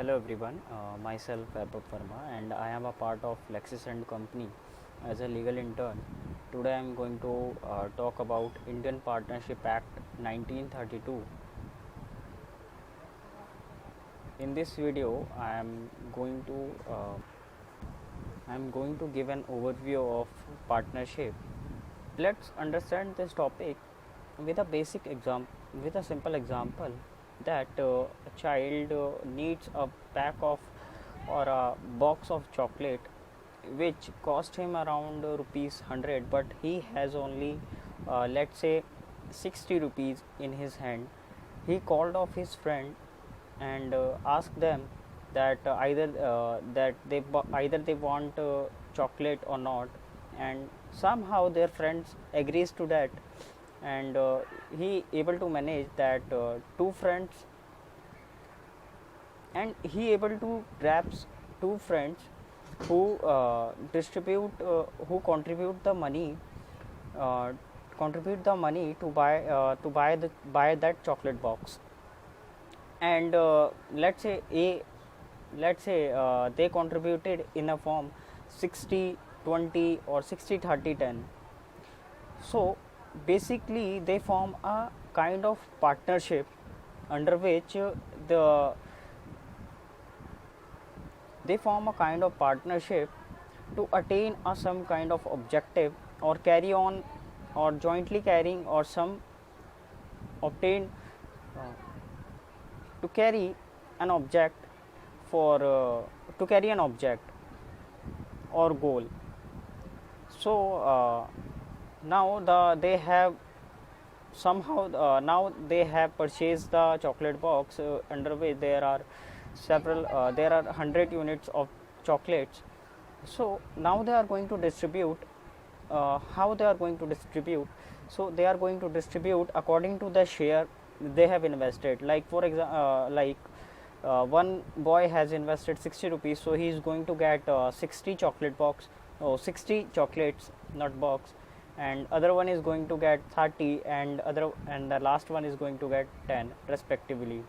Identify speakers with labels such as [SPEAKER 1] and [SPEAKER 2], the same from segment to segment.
[SPEAKER 1] Hello everyone, myself Vaibhav Verma and I am a part of Lexis and Company as a legal intern. Today I am going to talk about Indian Partnership Act 1932. In this video I am going to give an overview of partnership. Let's understand this topic with a with a simple example that a child needs a pack of or a box of chocolate which cost him around rupees 100, but he has only let's say 60 rupees in his hand. He called off his friend and asked them that either they want chocolate or not, and somehow their friends agrees to that, and he able to manage that two friends, and he able to grabs two friends who who uh, contribute the money to buy that chocolate box. And let's say they contributed in a form 60-20 or 60-30-10. So basically they form a kind of partnership under which the they form a kind of partnership to attain a some kind of objective, or carry on, or jointly carrying, or some obtain uh, to carry an object for to carry an object or goal. So now they have now they have purchased the chocolate box, under which there are 100 units of chocolates. So now they are going to distribute. How they are going to distribute? So they are going to distribute according to the share they have invested. Like for example, one boy has invested 60 rupees, so he is going to get 60 chocolate box, 60 chocolates, not box, and other one is going to get 30, and the last one is going to get 10 respectively.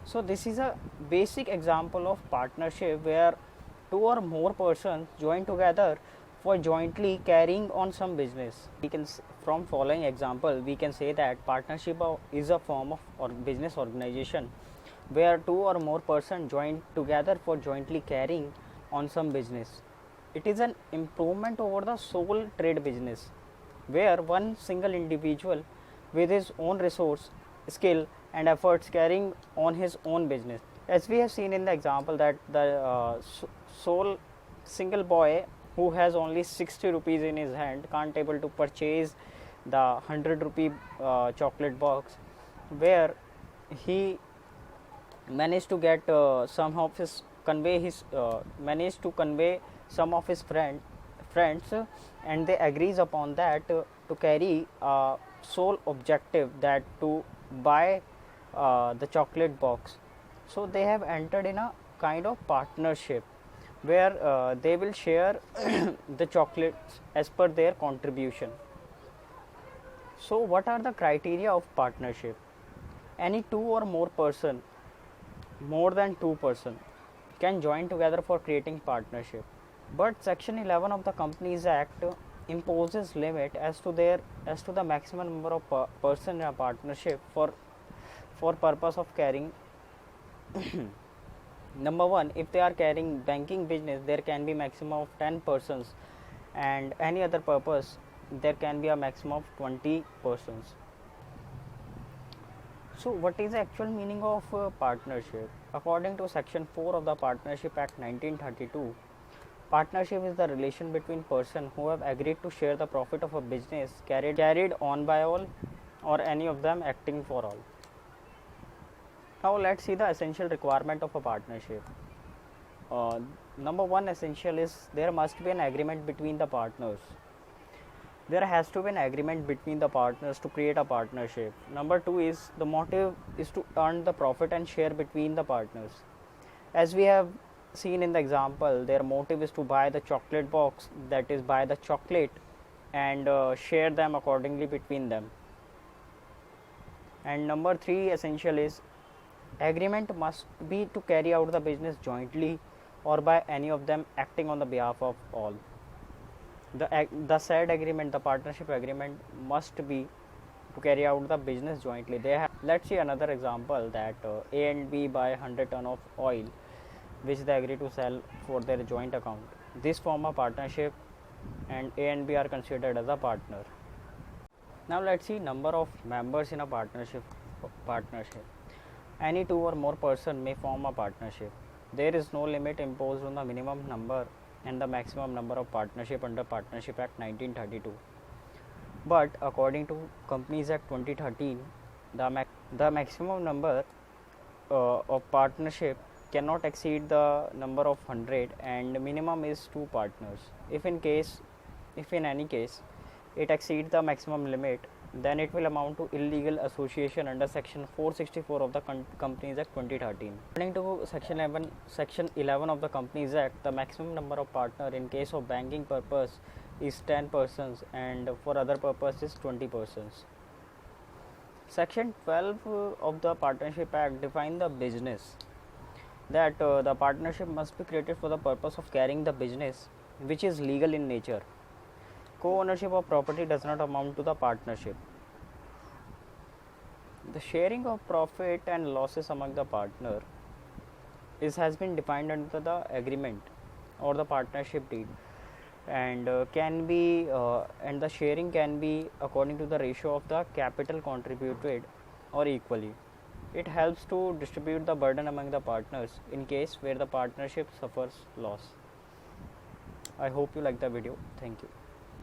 [SPEAKER 1] So this is a basic example of partnership where two or more persons join together for jointly carrying on some business. From following example, we can say that partnership is a form of or business organization where two or more persons join together for jointly carrying on some business. It is an improvement over the sole trade business, where one single individual with his own resource, skill, and efforts carrying on his own business. As we have seen in the example that the sole single boy who has only 60 rupees in his hand can't able to purchase the 100 rupee chocolate box, where he managed to get some of his convey his managed to convey some of his friends, and they agrees upon that to carry a sole objective, that to buy the chocolate box. So they have entered in a kind of partnership where they will share the chocolates as per their contribution. So what are the criteria of partnership? Any two or more than two person can join together for creating partnership. But section 11 of the Companies Act imposes limit as to the maximum number of person in a partnership for purpose of carrying. Number one, if they are carrying banking business, there can be maximum of 10 persons, and any other purpose there can be a maximum of 20 persons. So what is the actual meaning of partnership? According to section 4 of the Partnership Act 1932, partnership is the relation between persons who have agreed to share the profit of a business carried on by all, or any of them acting for all. Now let's see the essential requirement of a partnership. Number one essential is there must be an agreement between the partners. There has to be an agreement between the partners to create a partnership. Number two is the motive is to earn the profit and share between the partners. As we have seen in the example, their motive is to buy the chocolate box, that is buy the chocolate, and share them accordingly between them. And number three essential is Agreement must be to carry out the business jointly or by any of them acting on the behalf of all. The said agreement, the partnership agreement, must be to carry out the business jointly. Let's see another example that A and B buy 100 ton of oil which they agree to sell for their joint account. This form a partnership and A and B are considered as a partner. Now let's see number of members in a partnership. Any two or more person may form a partnership. There is no limit imposed on the minimum number and the maximum number of partnership under Partnership Act 1932. But according to Companies Act 2013, the maximum number of partnership cannot exceed the number of 100 and minimum is 2 partners. If in any case it exceeds the maximum limit, then it will amount to illegal association under section 464 of the Companies Act 2013. According to section 11 of the Companies Act, the maximum number of partner in case of banking purpose is 10 persons and for other purpose is 20 persons. Section 12 of the Partnership Act defines the business, that the partnership must be created for the purpose of carrying the business which is legal in nature. Co-ownership of property does not amount to the partnership. The sharing of profit and losses among the partner has been defined under the agreement or the partnership deed, and and the sharing can be according to the ratio of the capital contributed or equally. It helps to distribute the burden among the partners in case where the partnership suffers loss. I hope you like the video. Thank you.